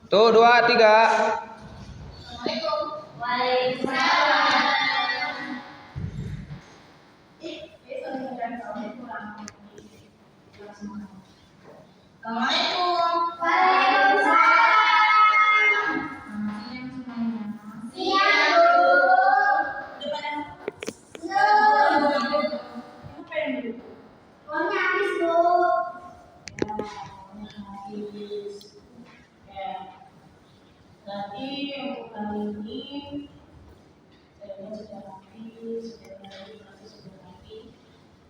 Tuh, 2, 3. Assalamualaikum. Waalaikumsalam. Assalamualaikum. Waalaikumsalam. Siang semuanya. Siang, Bu. Udah pada belum? Apa yang dulu? Uangnya habis, Bu. Ya, uangnya habis. Ya. Berarti untuk kali ini saya sudah rapi, masih sudah rapi,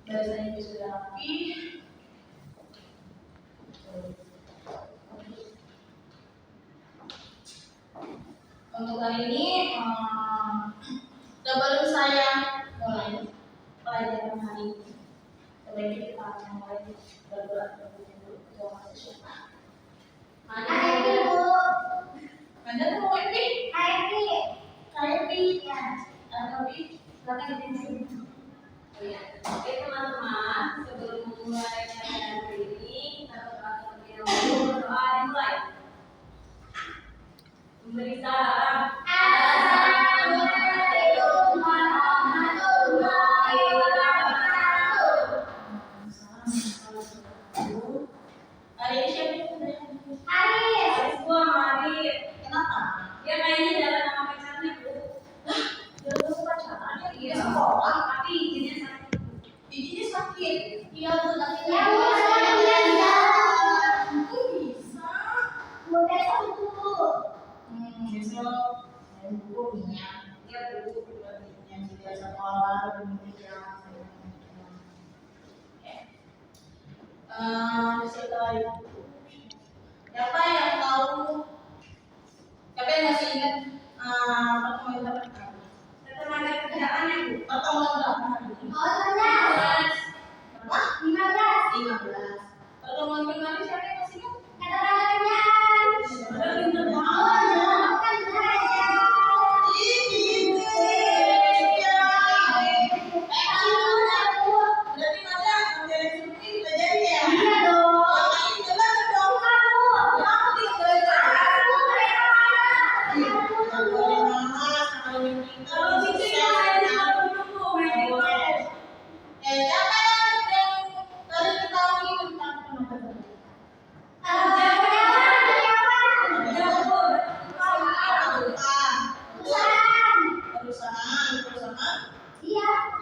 bahasanya juga sudah rapi. Untuk kali ini sebelum saya mulai pelajaran hari ini, sebaiknya kita akan mulai berdoa dulu. Doa siapa? Mana Bu? Mana Bu Epi? Epi. Epi. Ya. Epi. Silakan dipimpin. Oh ya. Oke teman-teman, sebelum memulai pelajaran hari ini, kita terlebih dahulu berdoa dimulai. Memberi salam. Assalamualaikum warahmatullahi wabarakatuh. Hari ini siapa yang sudah? Hari semua hari. Kenapa? Dia kayaknya jalan sama pacarnya, Bu. Jalan sama pacarnya? Iya. Sekolah, tapi izinnya sakit. Izinnya sakit? Iya, Bu. Tapi ya, Bu. Kok bisa? Mau besok, Bu. Besok saya buku punya. Iya, Bu. Yang tidak sekolah, kemudian setelah itu siapa yang tahu? Siapa yang masih ingat pertemuan pertama? Pertemuan kerjaannya, Bu. Pertemuan berapa hari ini? 15. Berapa? 15. Pertemuan kemarin siapa yang masih ingat? Kata-kata kerjaan. Pinter banget.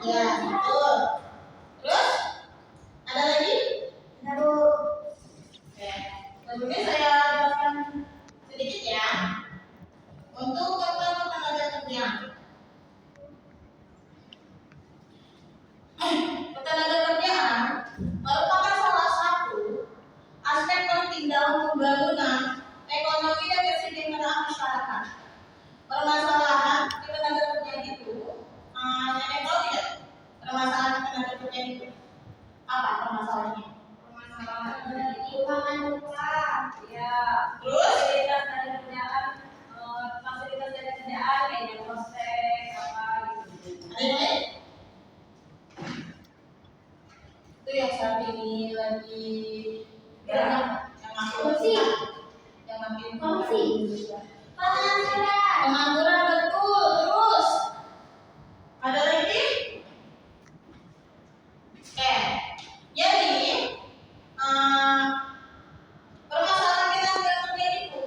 Ya, betul. Terus ada lagi? Ada, Bu. Oke. Sebelumnya saya jelaskan sedikit ya. Untuk ketenaga kerjaan. Ketenaga kerjaan merupakan salah satu aspek penting dalam pembangunan ekonomi dan kesejahteraan masyarakat. Permasalahan ketenaga kerjaan itu, saya tahu tidak? Permasalahan tenaga kerja itu apa permasalahannya? Permasalahan keuangan upah, ya. Terus fasilitas dari kerjaan, fasilitas dari kerjaan kayak proses apa gitu. Ada yang lain? Itu yang saat ini lagi yang makin yang makin pengangguran, betul. Terus ada lagi? Jadi permasalahan kita kerja itu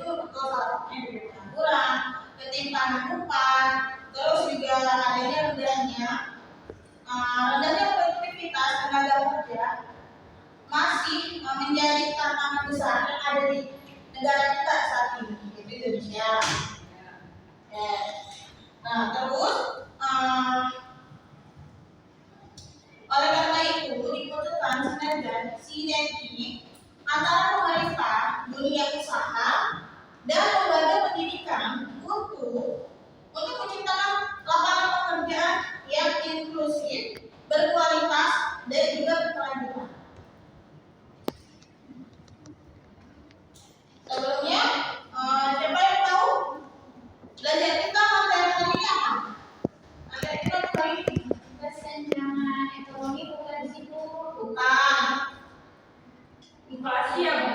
betul salahnya dari pengangguran, ketimpangan upah, terus juga adanya rendahnya produktivitas tenaga kerja masih menjadi tantangan besar yang ada di negara kita saat ini, yaitu Indonesia. Nah, terus oleh karena itu dibutuhkan sinergi antara pemerintah, dunia usaha, dan lembaga pendidikan untuk menciptakan lapangan pekerjaan yang inklusif, berkualitas, dan juga berkelanjutan. Sebelumnya, siapa yang tahu belajar kita materi hari ini apa? Materi kita hari ini kesenjangan ekonomi bukan di situ. Bukan. Inflasi ya, Bu.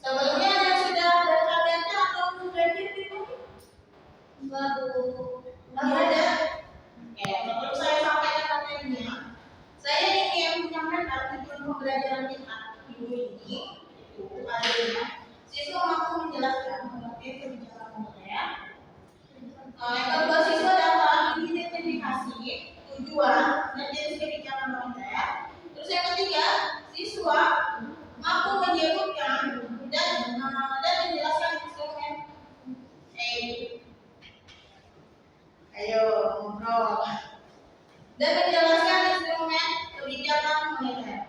Sebelumnya ada yang sudah baca atau belajar di sini? Enggak ada. Oke, sebelum saya sampaikan materinya, saya ingin menyampaikan tujuan pembelajaran kita minggu ini itu adalah siswa mampu menjelaskan mengerti kebijakan moneter. Yang kedua, siswa dapat mengidentifikasi tujuan dan jenis kebijakan moneter. Terus yang ketiga, siswa mampu menyebutkan dan menjelaskan instrumen. Ayo ngobrol. Dan menjelaskan instrumen kebijakan moneter.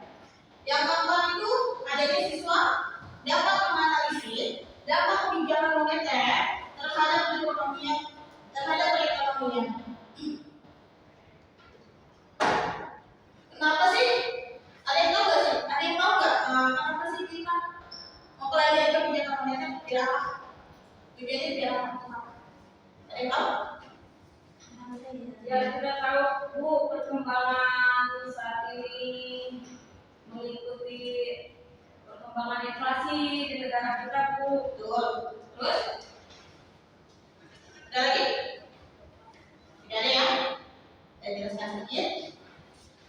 Yang keempat itu adanya siswa dapat menganalisis dampak kebijakan moneter terhadap perekonomian. Kenapa sih? Ada yang tahu nggak sih? Ada yang tahu nggak kenapa sih kita mempelajari kebijakan moneter? Biar apa? Tujuannya biar apa? Ada yang tahu? Ya sudah tahu Bu, perkembangan saat ini mengikuti perkembangan inflasi di negara kita Bu. Betul. Terus? Ada lagi? Tidak ada ya? Saya jelaskan sedikit.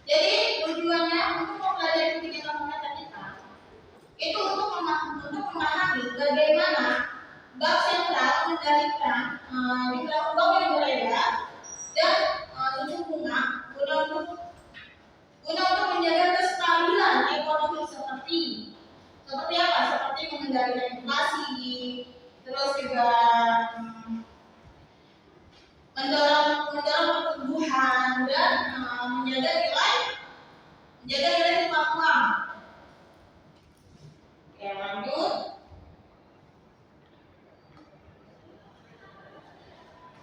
Jadi tujuannya untuk mempelajari kebijakan moneter kita itu untuk memahami bagaimana bank sentral mengendalikan jumlah uang yang beredar dan suku bunga guna untuk menjaga kestabilan ekonomi seperti apa? Seperti mengendalikan inflasi, terus juga mendorong pertumbuhan dan menjaga nilai tukar uang. Oke, lanjut.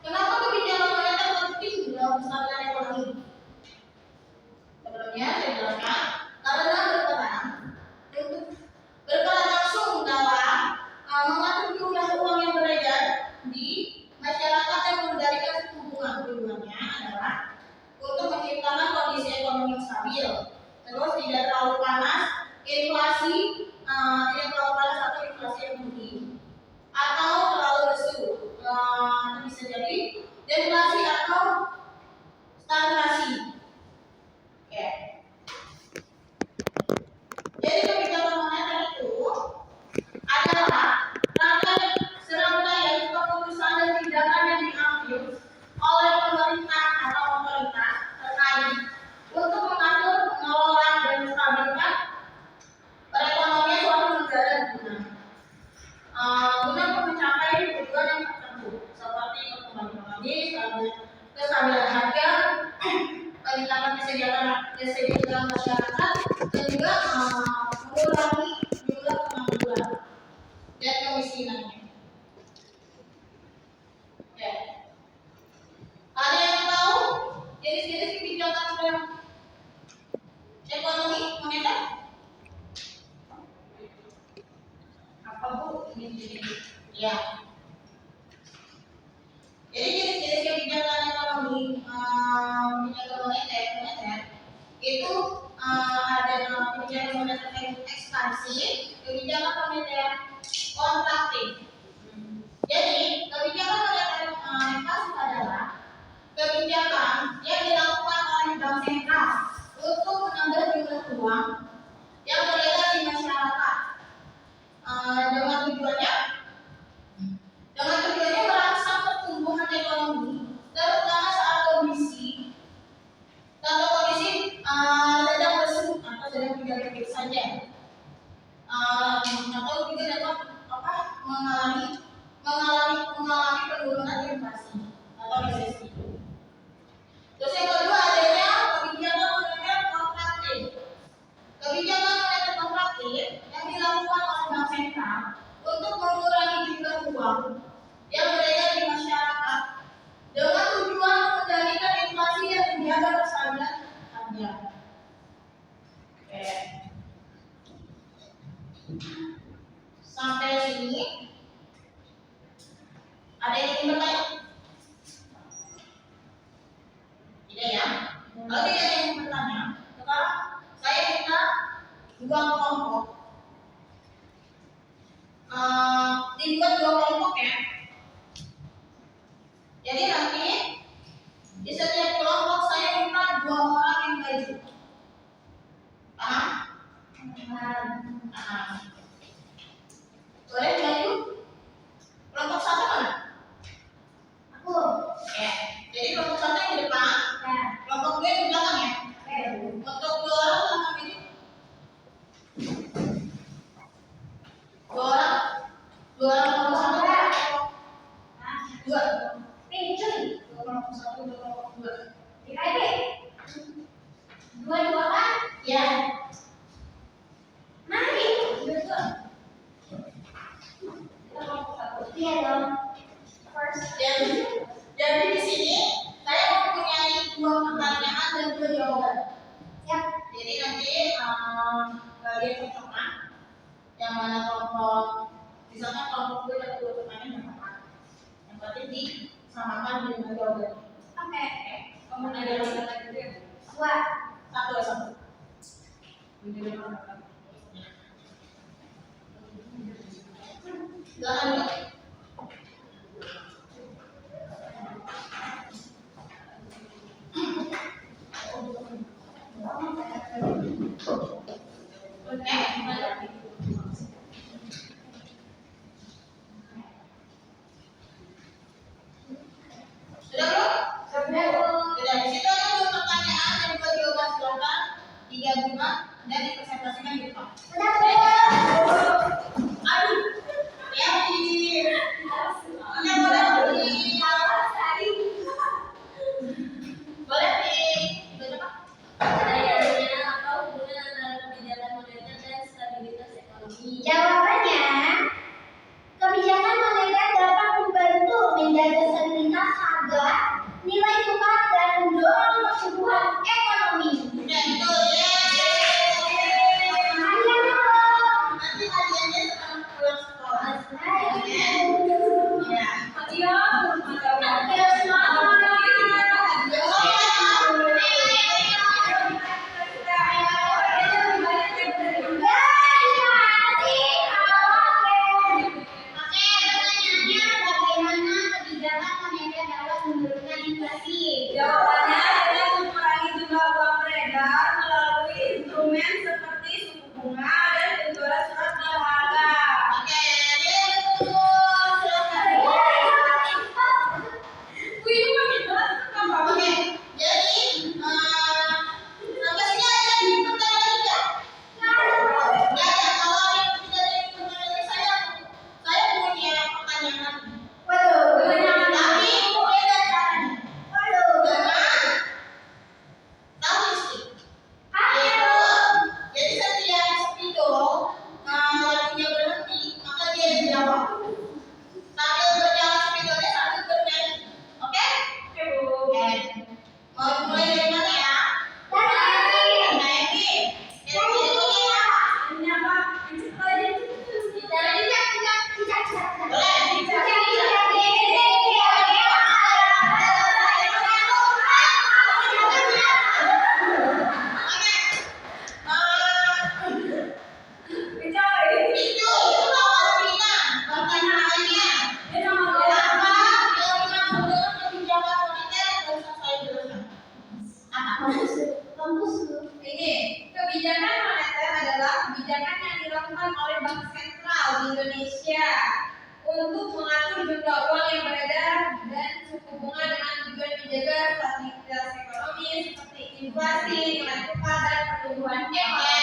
Kenapa kebijakan moneter penting dalam kestabilan ekonomi? Sebelumnya saya jelaskan karena berperan langsung dalam mengatur jumlah uang yang beredar di masyarakat dan mengendalikan suku bunga. Tujuannya adalah untuk menciptakan kondisi ekonomi yang stabil, terus tidak terlalu panas, inflasi tidak terlalu panas atau inflasi yang tinggi, atau terlalu lesu, bisa jadi deflasi atau stagnasi. Oke. Jadi kebijakan moneter itu adalah serangkaian keputusan dan tindakan yang diambil oleh pemerintah atau otoritas terkait untuk mengatur, mengelola dan menstabilkan perekonomian suatu negara guna mencapai tujuan yang tertentu seperti pertumbuhan ekonomi, kestabilan harga, peningkatan kesejahteraan masyarakat, dan juga mengurangi jumlah pengangguran dan kemiskinannya. Ya. Ada yang tahu jenis-jenis kebijakan ekonomi moneter? Apa Bu? Ini Ya. Jadi jenis-jenis kebijakan ekonomi moneter itu ada kebijakan moneter ekspansi, kebijakan moneter kontraktif. Jadi kebijakan moneter ekspansi adalah kebijakan yang dilakukan oleh bank sentral untuk menambah jumlah uang yang beredar di masyarakat dengan tujuannya merangsang pertumbuhan ekonomi, terutama saat kondisi sedang lesu atau sedang tidak baik saja, atau juga dapat mengalami penurunan inflasi atau resesi. Terus yang kedua adanya kebijakan moneter kontraktif. Kebijakan moneter kontraktif yang dilakukan oleh bank sentral untuk mengurangi jumlah uang yang beredar di masyarakat dengan tujuan mengendalikan inflasi dan menjaga kestabilan harga. Oke. Sampai sini ada yang ingin bertanya? Tidak ya? Kalau tidak ada yang ingin bertanya, sekarang saya minta dua kelompok. Dua. Cuy. 2,1, 2,2. DKIP. Dua kan? Ya. Mari. Dua. Iya dong. First. Jadi di sini saya mempunyai 2 pertanyaan dan 2 jawaban. Siap. Jadi nanti kalian cocokkan yang mana kelompok, misalnya kelompok gue dapat 2 pertanyaan yang sama. Yang penting disamakan dengan jawabannya. Oke. Kamu nanya lagi ya? Dua. Satu. Silakan dulu. Sudah belum? Sudah. Di situ ada 2 pertanyaan dan 2 jawaban. Silakan digabungkan dan dipresentasikan di depan. Aduh, ya boleh dibaca Apa hubungan antara kebijakan moneter dan stabilitas ekonomi? Jawabannya, kebijakan moneter dapat membantu menjaga stabilitas harga, nilai tukar dan mendorong pertumbuhan ekonomi. Sudah betul ya. Ayo. Nanti hadiahnya setelah pulang sekolah. Ya. Ayo semangat. Jawabannya adalah mengurangi jumlah uang beredar melalui instrumen seperti suku bunga dan penjualan surat berharga. Oke, dia betul. Silakan. Oke, jadi sampai sini ada yang pertanyaan juga. Ya, kalau ada yang tidak ada yang pertanyaan saya punya pertanyaan. Tapi beda caranya. Dengan tahu isi. Yaitu, jadi setiap spidol lagunya berhenti, maka dia yang jawab. Sambil berjalan spidolnya sambil bernyanyi. Oke? Oke. Mau mulai dari mana ya? Nah, ini. Yang ini ya. Itu lawan Cina. Pertanyaannya. Apa yang dimaksud dengan kebijakan moneter yang barusan saya jelaskan? Apa? Ini kebijakan moneter adalah kebijakan yang dilakukan oleh Bank Sentral di Indonesia untuk mengatur jumlah uang yang beredar dan suku bunga dengan tujuan menjaga stabilitas ekonomi seperti inflasi, nilai tukar dan pertumbuhan ekonomi.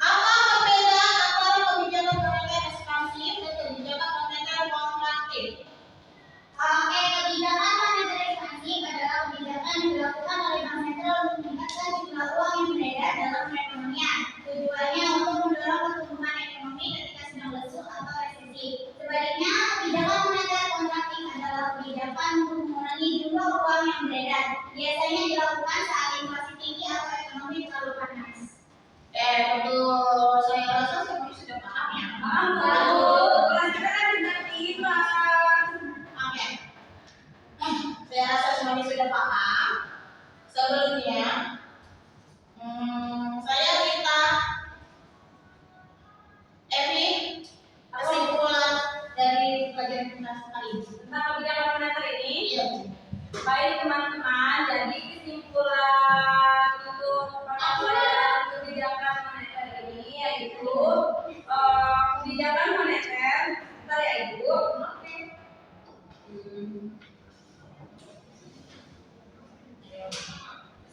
Apa perbedaan antara kebijakan moneter ekspansif dan kebijakan moneter kontraktif? Kebijakan moneter ekspansif adalah kebijakan yang dilakukan oleh Bank Sentral untuk meningkatkan jumlah uang yang beredar dalam perekonomian. Tujuannya untuk mendorong pertumbuhan ekonomi ketika sedang lesu atau resesi. Sebaliknya, kebijakan moneter kontraktif adalah kebijakan untuk mengurangi jumlah uang yang beredar. Biasanya dilakukan saat inflasi tinggi atau ekonomi terlalu panas. Tentu saya rasa semuanya sudah paham ya. Oke. Saya rasa semuanya sudah paham. Sebelumnya, saya minta Evi kesimpulan dari pelajaran kita kali ini. Tentang kebijakan moneter ini, Iya. baik teman-teman, jadi kesimpulan untuk pelajaran kebijakan moneter ini yaitu kebijakan moneter, bentar ya Ibu.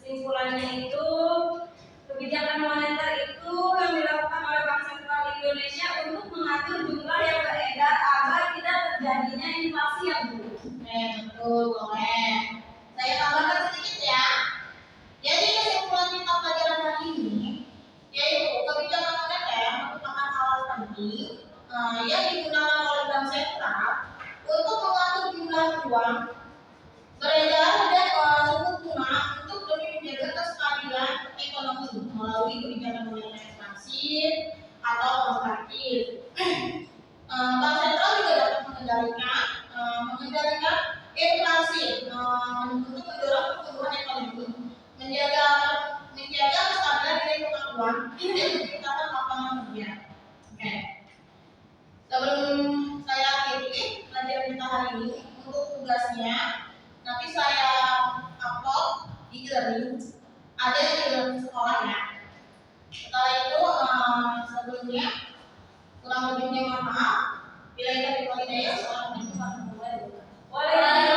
Kesimpulannya itu kebijakan moneter itu yang dilakukan oleh Bank Sentral Indonesia untuk mengatur jumlah yang beredar agar tidak terjadinya inflasi yang buruk. Betul, boleh. Saya tambahkan sedikit ya. Jadi kesimpulan kita pelajaran hari ini yaitu kebijakan moneter merupakan alat penting yang digunakan oleh bank sentral untuk mengatur jumlah uang beredar dan suku bunga untuk demi menjaga kestabilan ekonomi melalui kebijakan moneter ekspansif atau kontraktif. Bank sentral juga dapat mengendalikan inflasi untuk mendorong pertumbuhan ekonomi, menjaga kestabilan nilai tukar uang dan menciptakan lapangan kerja. Oke. Sebelum saya akhiri pelajaran kita hari ini, untuk tugasnya nanti saya upload di e-learning, ada di e-learning sekolah ya. Setelah itu sebelumnya kurang lebihnya mohon maaf. Bila kita dipakai daya, assalamualaikum warahmatullahi wabarakatuh.